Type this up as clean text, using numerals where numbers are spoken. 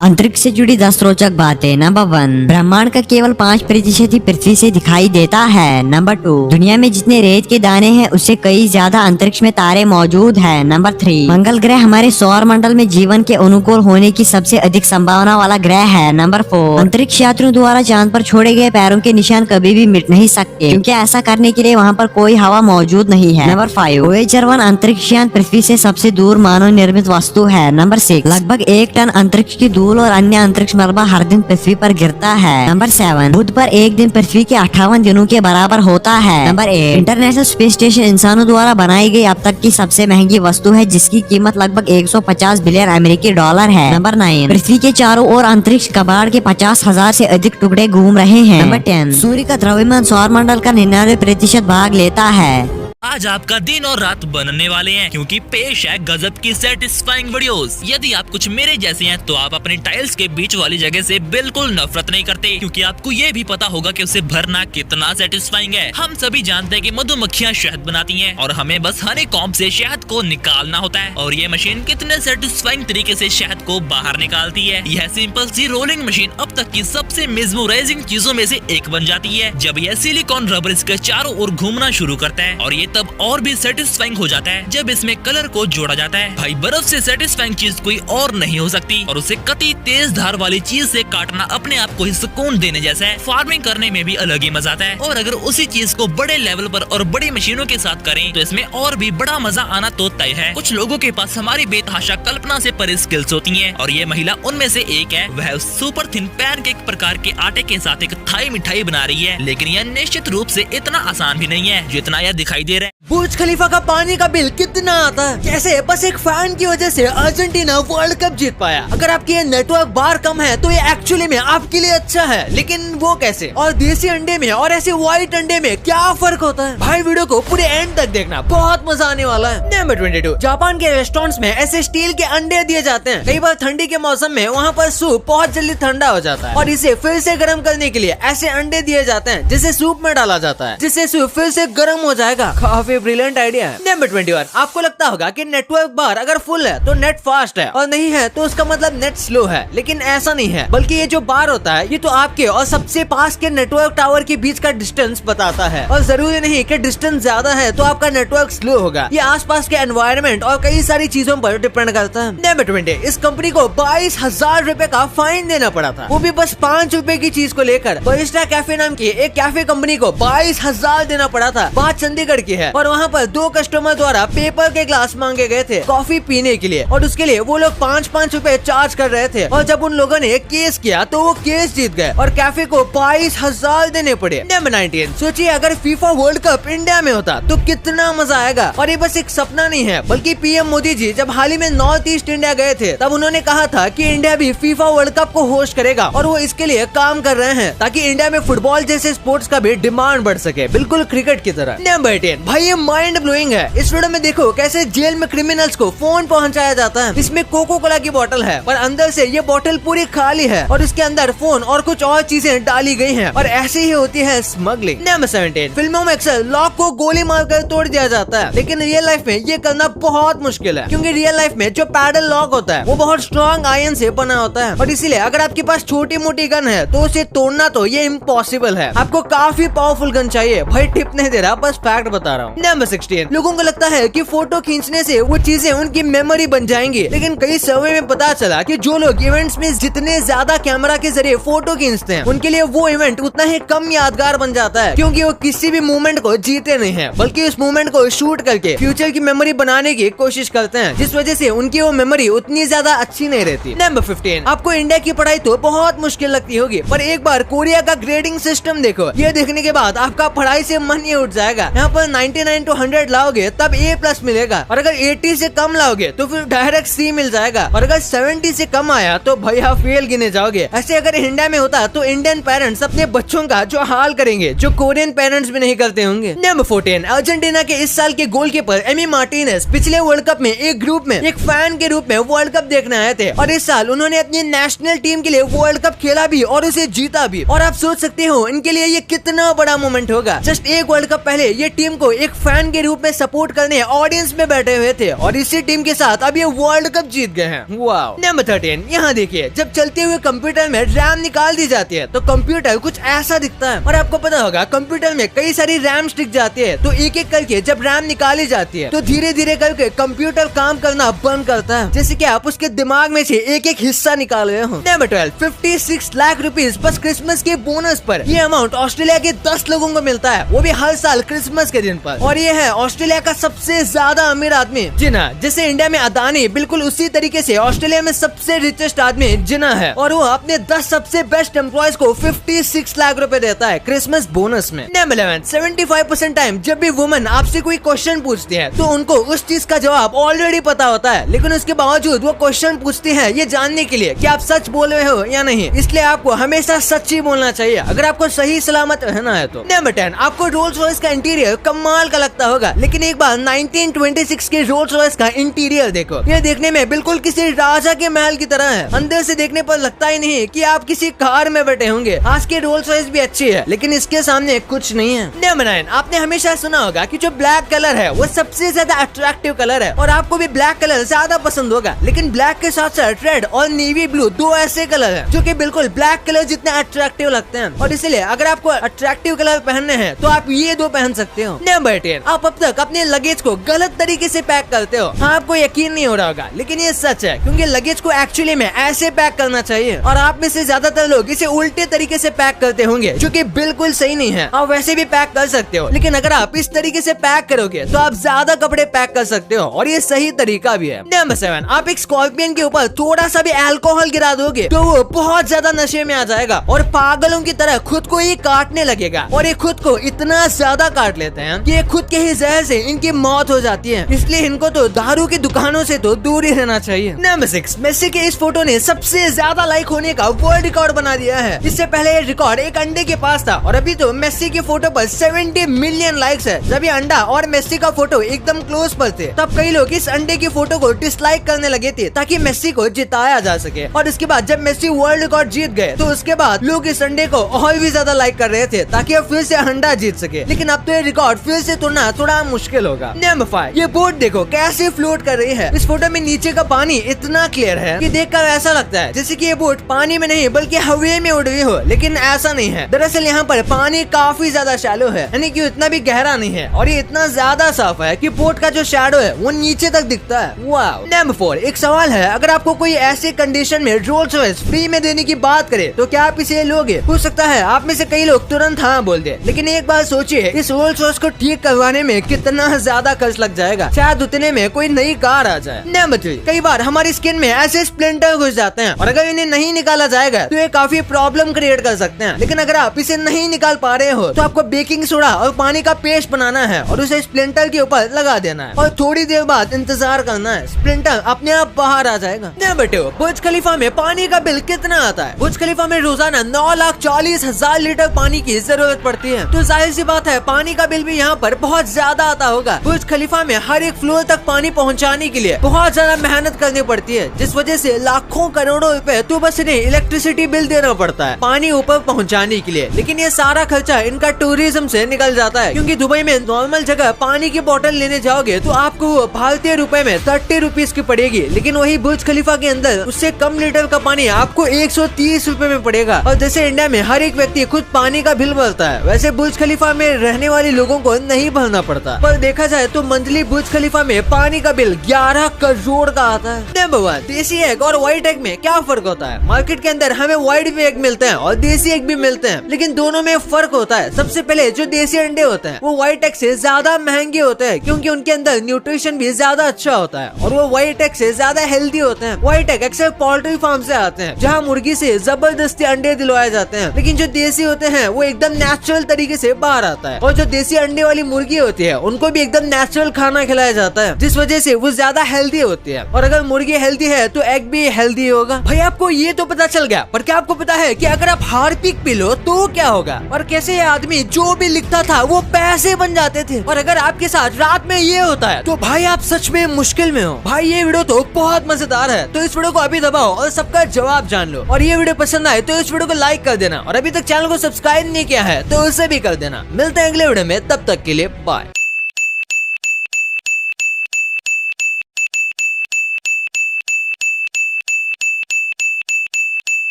अंतरिक्ष से जुड़ी 10 रोचक बातें। नंबर 1, ब्रह्मांड का केवल 5% ही पृथ्वी से दिखाई देता है। नंबर 2, दुनिया में जितने रेत के दाने हैं उससे कई ज्यादा अंतरिक्ष में तारे मौजूद हैं। नंबर 3, मंगल ग्रह हमारे सौर मंडल में जीवन के अनुकूल होने की सबसे अधिक संभावना वाला ग्रह है। नंबर 4, अंतरिक्ष यात्रियों द्वारा चांद पर छोड़े गए पैरों के निशान कभी भी मिट नहीं सकते, क्योंकि ऐसा करने के लिए वहाँ पर कोई हवा मौजूद नहीं है। नंबर 5, वोयेजर 1 अंतरिक्ष यान पृथ्वी से सबसे दूर मानव निर्मित वस्तु है। नंबर 6, लगभग 1 टन अंतरिक्ष की धूल और अन्य अंतरिक्ष मलबा हर दिन पृथ्वी पर गिरता है। नंबर 7, बुध पर एक दिन पृथ्वी के 58 दिनों के बराबर होता है। नंबर 8, इंटरनेशनल स्पेस स्टेशन इंसानों द्वारा बनाई गई अब तक की सबसे महंगी वस्तु है, जिसकी कीमत लगभग 150 बिलियन अमेरिकी डॉलर है। नंबर 9, पृथ्वी के चारों ओर अंतरिक्ष कबाड़ के 50,000 से अधिक टुकड़े घूम रहे हैं। नंबर 10, सूर्य का द्रव्यमान सौर मंडल का 99% भाग लेता है। आज आपका दिन और रात बनने वाले हैं, क्योंकि पेश है गजब की सेटिस्फाइंग वीडियोस। यदि आप कुछ मेरे जैसे हैं तो आप अपने टाइल्स के बीच वाली जगह से बिल्कुल नफरत नहीं करते, क्योंकि आपको ये भी पता होगा कि उसे भरना कितना सेटिस्फाइंग है। हम सभी जानते हैं कि मधुमक्खियां शहद बनाती हैं और हमें बस हनी कॉम्ब से शहद को निकालना होता है, और ये मशीन कितने सेटिस्फाइंग तरीके से शहद को बाहर निकालती है। यह सिंपल सी रोलिंग मशीन अब तक की सबसे मेस्मराइजिंग चीजों में से एक बन जाती है जब यह सिलिकॉन रबर इसके चारों ओर घूमना शुरू करता है, और ये तब और भी सेटिस्फाइंग हो जाता है जब इसमें कलर को जोड़ा जाता है। भाई, बर्फ से सेटिस्फाइंग चीज कोई और नहीं हो सकती, और उसे कती तेज धार वाली चीज से काटना अपने आप को ही सुकून देने जैसा है। फार्मिंग करने में भी अलग ही मजा आता है, और अगर उसी चीज को बड़े लेवल पर और बड़ी मशीनों के साथ करें तो इसमें और भी बड़ा मजा आना तो तय है। कुछ लोगों के पास हमारी बेतहाशा कल्पना से परे स्किल्स होती हैं, और ये महिला उनमें से एक है। वह उस सुपर थिन पैनकेक प्रकार के आटे के साथ एक थाई मिठाई बना रही है, लेकिन यह निश्चित रूप से इतना आसान भी नहीं है जितना यह दिखाई दे रहा है। बुर्ज खलीफा का पानी का बिल कितना आता है? कैसे बस एक फैन की वजह से अर्जेंटीना वर्ल्ड कप जीत पाया। अगर आपकी ये नेटवर्क बार कम है तो ये एक्चुअली में आपके लिए अच्छा है, लेकिन वो कैसे? और देसी अंडे में और ऐसे व्हाइट अंडे में क्या फर्क होता है? भाई, वीडियो को पूरे एंड तक देखना, बहुत मजा आने वाला है। नंबर 22, जापान के रेस्टोरेंट्स में ऐसे स्टील के अंडे दिए जाते हैं। कई बार ठंडी के मौसम में वहाँ पर सूप बहुत जल्दी ठंडा हो जाता है, और इसे फिर से गर्म करने के लिए ऐसे अंडे दिए जाते हैं जिसे सूप में डाला जाता है, जिससे सूप फिर से गर्म हो जाएगा। काफी ब्रिलियंट आइडिया है। नंबर 21, आपको लगता होगा कि नेटवर्क बार अगर फुल है तो नेट फास्ट है, और नहीं है तो उसका मतलब नेट स्लो है, लेकिन ऐसा नहीं है। बल्कि ये जो बार होता है ये तो आपके और सबसे पास के नेटवर्क टावर के बीच का डिस्टेंस बताता है, और जरूरी नहीं कि डिस्टेंस ज्यादा है तो आपका नेटवर्क स्लो होगा। ये आसपास के एनवायरनमेंट और कई सारी चीजों पर डिपेंड करता है। नंबर 20, इस कंपनी को 22,000 रुपए का फाइन देना पड़ा था, वो भी बस 5 रुपए की चीज को लेकर। बरिस्टा कैफे नाम की एक कैफे कंपनी को 22,000 देना पड़ा था। बात चंडीगढ़ की है, और वहाँ पर 2 कस्टमर द्वारा पेपर के ग्लास मांगे गए थे कॉफी पीने के लिए, और उसके लिए वो लोग 5-5 रुपए चार्ज कर रहे थे। और जब उन लोगों ने केस किया तो वो केस जीत गए, और कैफे को 22,000 देने पड़े। नंबर 19, सोचिए अगर फीफा वर्ल्ड कप इंडिया में होता तो कितना मजा आएगा। और ये बस एक सपना नहीं है, बल्कि पीएम मोदी जी जब हाल ही में नॉर्थ ईस्ट इंडिया गए थे तब उन्होंने कहा था कि इंडिया भी फीफा वर्ल्ड कप को होस्ट करेगा, और वो इसके लिए काम कर रहे हैं ताकि इंडिया में फुटबॉल जैसे स्पोर्ट्स का भी डिमांड बढ़ सके, बिल्कुल क्रिकेट की तरह। नंबर 10, भाई ये माइंड ब्लोइंग है। इस वीडियो में देखो कैसे जेल में क्रिमिनल्स को फोन पहुंचाया जाता है। इसमें कोको कोला की बोतल है, पर अंदर से ये बोतल पूरी खाली है, और इसके अंदर फोन और कुछ और चीजें डाली गई हैं, और ऐसे ही होती है स्मगलिंग। नंबर 17, फिल्मों में अक्सर लॉक को गोली मारकर तोड़ दिया जाता है, लेकिन रियल लाइफ में ये करना बहुत मुश्किल है, क्योंकि रियल लाइफ में जो पैडल लॉक होता है वो बहुत स्ट्रॉन्ग आयरन से बना होता है, और इसीलिए अगर आपके पास छोटी मोटी गन है तो उसे तोड़ना तो ये इम्पॉसिबल है। आपको काफी पावरफुल गन चाहिए। भाई, टिप नहीं दे रहा, बस फैक्ट बता रहा हूँ। नंबर 16, लोगों को लगता है कि फोटो खींचने से वो चीजें उनकी मेमोरी बन जाएंगी, लेकिन कई सर्वे में पता चला कि जो लोग इवेंट्स में जितने ज्यादा कैमरा के जरिए फोटो खींचते हैं उनके लिए वो इवेंट उतना ही कम यादगार बन जाता है, क्योंकि वो किसी भी मोमेंट को जीते नहीं है, बल्कि उस मोमेंट को शूट करके फ्यूचर की मेमोरी बनाने की कोशिश करते हैं, जिस वजह से उनकी वो मेमोरी उतनी ज्यादा अच्छी नहीं रहती। नंबर 15, आपको इंडिया की पढ़ाई तो बहुत मुश्किल लगती होगी, पर एक बार कोरिया का ग्रेडिंग सिस्टम देखो। ये देखने के बाद आपका पढ़ाई से मन ही उठ जाएगा। यहाँ पर 99 to 100 लाओगे तब A+ मिलेगा, और अगर 80 से कम लाओगे तो फिर डायरेक्ट C मिल जाएगा, और अगर 70 से कम आया तो भैया फेल गिने जाओगे। ऐसे अगर इंडिया में होता तो इंडियन पेरेंट्स अपने बच्चों का जो हाल करेंगे जो कोरियन पेरेंट्स भी नहीं करते होंगे। नंबर 14, अर्जेंटीना के इस साल के गोलकीपर एमी मार्टिनेज पिछले वर्ल्ड कप में एक ग्रुप में एक फैन के रूप में वर्ल्ड कप देखने आए थे, और इस साल उन्होंने अपनी नेशनल टीम के लिए वर्ल्ड कप खेला भी और उसे जीता भी। और आप सोच सकते हो इनके लिए ये कितना बड़ा मोमेंट होगा। जस्ट एक वर्ल्ड कप पहले ये टीम को को एक फैन के रूप में सपोर्ट करने ऑडियंस में बैठे हुए थे और इसी टीम के साथ अब ये वर्ल्ड कप जीत गए हैं। वाओ। नंबर 13, यहाँ देखिए, जब चलते हुए कंप्यूटर में रैम निकाल दी जाती है तो कंप्यूटर कुछ ऐसा दिखता है। और आपको पता होगा कंप्यूटर में कई सारी रैम स्टिक जाती है, तो एक एक करके जब रैम निकाली जाती है तो धीरे धीरे करके कंप्यूटर काम करना बंद करता है, जैसे कि आप उसके दिमाग में से एक एक हिस्सा निकाल रहे हो। नंबर 12, 56 लाख रुपीस बस क्रिसमस के बोनस पर। ये अमाउंट ऑस्ट्रेलिया के 10 लोगों को मिलता है, वो भी हर साल क्रिसमस के दिन पर। और ये है ऑस्ट्रेलिया का सबसे ज्यादा अमीर आदमी। जी हाँ, जैसे इंडिया में अदानी, बिल्कुल उसी तरीके से ऑस्ट्रेलिया में सबसे रिचेस्ट आदमी जिना है, और वो अपने 10 सबसे बेस्ट एम्प्लॉयज को 56 लाख रुपए देता है क्रिसमस बोनस में। नंबर 11, 75% टाइम जब भी वुमन आपसे कोई क्वेश्चन पूछती है तो उनको उस चीज का जवाब ऑलरेडी पता होता है, लेकिन उसके बावजूद वो क्वेश्चन पूछती है ये जानने के लिए कि आप सच बोल रहे हो या नहीं। इसलिए आपको हमेशा सच ही बोलना चाहिए अगर आपको सही सलामत रहना है तो। नंबर 10, आपको रोल्स रॉयस का इंटीरियर कमाल का लगता होगा, लेकिन एक बार 1926 के रोल्स रॉयस का इंटीरियर देखो। ये देखने में बिल्कुल किसी राजा के महल की तरह है। अंदर से देखने पर लगता ही नहीं कि आप किसी कार में बैठे होंगे। आज के रोल्स रॉयस भी अच्छी है, लेकिन इसके सामने कुछ नहीं है। नंबर 9, आपने हमेशा सुना होगा कि जो ब्लैक कलर है वो सबसे ज्यादा अट्रैक्टिव कलर है, और आपको भी ब्लैक कलर ज्यादा पसंद होगा। लेकिन ब्लैक के साथ साथ रेड और नेवी ब्लू दो ऐसे कलर हैं जो कि बिल्कुल ब्लैक कलर जितने अट्रैक्टिव लगते हैं, और इसलिए अगर आपको अट्रैक्टिव कलर पहनने हैं तो आप ये दो पहन सकते हो। नंबर 10, आप अब तक अपने लगेज को गलत तरीके से पैक करते हो। हाँ, आपको यकीन नहीं हो रहा होगा, लेकिन ये सच है, क्योंकि लगेज को एक्चुअली में ऐसे पैक करना चाहिए, और आप में से ज्यादातर लोग इसे उल्टे तरीके से पैक करते होंगे, जो कि बिल्कुल सही नहीं है। आप वैसे भी पैक कर सकते हो, लेकिन अगर आप इस तरीके से पैक करोगे तो आप ज्यादा कपड़े पैक कर सकते हो, और ये सही तरीका भी है। नंबर 7, आप एक स्कॉर्पियन के ऊपर थोड़ा सा भी अल्कोहल गिरा दोगे तो वो बहुत ज्यादा नशे में आ जाएगा और पागलों की तरह खुद को ही काटने लगेगा, और ये खुद को इतना ज्यादा काट लेते हैं कि ये खुद के ही जहर से इनकी मौत हो जाती है। इसलिए इनको तो दारू की दुकानों से तो दूर ही रहना चाहिए। नंबर 6, मेसी के इस फोटो ने सबसे ज्यादा लाइक होने का वर्ल्ड रिकॉर्ड बना दिया है। इससे पहले ये रिकॉर्ड एक अंडे के पास था, और अभी तो मेसी की फोटो पर 70 मिलियन लाइक्स है। जब ये अंडा और मेसी का फोटो एकदम क्लोज पर थे, तब कई लोग इस अंडे की फोटो को डिसलाइक करने लगे थे ताकि मेसी को जिताया जा सके। और इसके बाद जब मेसी वर्ल्ड रिकॉर्ड जीत गए तो उसके बाद लोग इस अंडे को और भी ज्यादा लाइक कर रहे थे ताकि अब फिर से अंडा जीत सके। लेकिन अब तो ये रिकॉर्ड फिर से तोड़ना थोड़ा मुश्किल होगा। नंबर 5, ये बोट देखो कैसे फ्लोट कर रही है। इस फोटो में नीचे का पानी इतना क्लियर है कि देखकर ऐसा लगता है जैसे कि ये बोट पानी में नहीं बल्कि हवा में उड़ रही हो, लेकिन ऐसा नहीं है। दरअसल यहाँ पर पानी काफी ज्यादा शैलो है, यानी कि इतना भी गहरा नहीं है, और ये इतना ज्यादा साफ है कि बोट का जो शैडो है वो नीचे तक दिखता है। वाओ। नंबर 4, एक सवाल है, अगर आपको कोई ऐसी कंडीशन में रोल्स रॉयस फ्री में देने की बात करे तो क्या आप इसे लोगे? हो सकता है आप में से कई लोग तुरंत हाँ बोल दे, लेकिन एक बार सोचिए इस रोल्स रॉयस को ठीक करवाने में कितना ज्यादा खर्च लग जाएगा। शायद उतने में कोई नई कार आ जाए। नंबर 3, कई बार हमारी स्किन में ऐसे स्प्लिंटर घुस जाते हैं, और अगर इन्हें नहीं निकाला जाएगा तो ये काफी प्रॉब्लम क्रिएट कर सकते हैं। लेकिन अगर आप इसे नहीं निकाल पा रहे हो तो आपको बेकिंग सोडा और पानी का पेस्ट बनाना है और उसे स्प्लिंटर के ऊपर लगा देना है, और थोड़ी देर बाद इंतजार करना है, स्प्लिंटर अपने आप बाहर आ जाएगा। नंबर 2, बुर्ज खलीफा में पानी का बिल कितना आता है? बुर्ज खलीफा में रोजाना 9,40,000 लीटर पानी की जरूरत पड़ती है, तो जाहिर सी बात है पानी का बिल भी यहाँ पर बहुत ज्यादा आता होगा। बुर्ज खलीफा में हर एक फ्लोर तक पानी पहुँचाने के लिए बहुत ज्यादा मेहनत करनी पड़ती है, जिस वजह से लाखों करोड़ों रुपए तो बस इन्हें इलेक्ट्रिसिटी बिल देना पड़ता है पानी ऊपर पहुँचाने के लिए। लेकिन ये सारा खर्चा इनका टूरिज्म से निकल जाता है, क्योंकि दुबई में नॉर्मल जगह पानी की बोतल लेने जाओगे तो आपको भारतीय रुपए में 30 रुपीज की पड़ेगी, लेकिन वही बुर्ज खलीफा के अंदर उससे कम लीटर का पानी आपको 130 रुपए में पड़ेगा। और जैसे इंडिया में हर एक व्यक्ति खुद पानी का बिल भरता है, वैसे बुर्ज खलीफा में रहने वाले लोगों को नहीं भरना पड़ता। पर देखा जाए तो मंथली बुर्ज खलीफा में पानी का बिल 11 करोड़ का आता है। नंबर 1, देसी एग और व्हाइट एग में क्या फर्क होता है? मार्केट के अंदर हमें व्हाइट भी एग मिलते हैं और देसी एग भी मिलते हैं, लेकिन दोनों में फर्क होता है। सबसे पहले जो देसी अंडे होते हैं वो व्हाइट एग से ज्यादा महंगे होते हैं, क्योंकि उनके अंदर न्यूट्रिशन भी ज्यादा अच्छा होता है, और वो व्हाइट एग से ज्यादा हेल्दी होते हैं। व्हाइट एग अक्सर पोल्ट्री फार्म से आते हैं, जहाँ मुर्गी से जबरदस्ती अंडे दिलवाए जाते हैं, लेकिन जो देसी होते हैं वो एकदम नेचुरल तरीके से बाहर आता है। और जो देसी अंडे वाली मुर्गी होती है उनको भी एकदम नेचुरल खाना खिलाया जाता है, जिस वजह से वो ज्यादा हेल्दी होती है। और अगर मुर्गी हेल्दी है तो एग भी हेल्दी होगा। भाई आपको ये तो पता चल गया, पर क्या आपको पता है कि अगर आप हार्पिक पी लो तो क्या होगा? और कैसे ये आदमी जो भी लिखता था वो पैसे बन जाते थे। और अगर आपके साथ रात में ये होता है तो भाई आप सच में मुश्किल में हो। भाई ये वीडियो तो बहुत मजेदार है, तो इस वीडियो को अभी दबाओ और सबका जवाब जान लो। और ये वीडियो पसंद आए तो इस वीडियो को लाइक कर देना, और अभी तक चैनल को सब्सक्राइब नहीं किया है तो उसे भी कर देना। मिलते हैं अगले वीडियो में, तब तक के लिए बाय।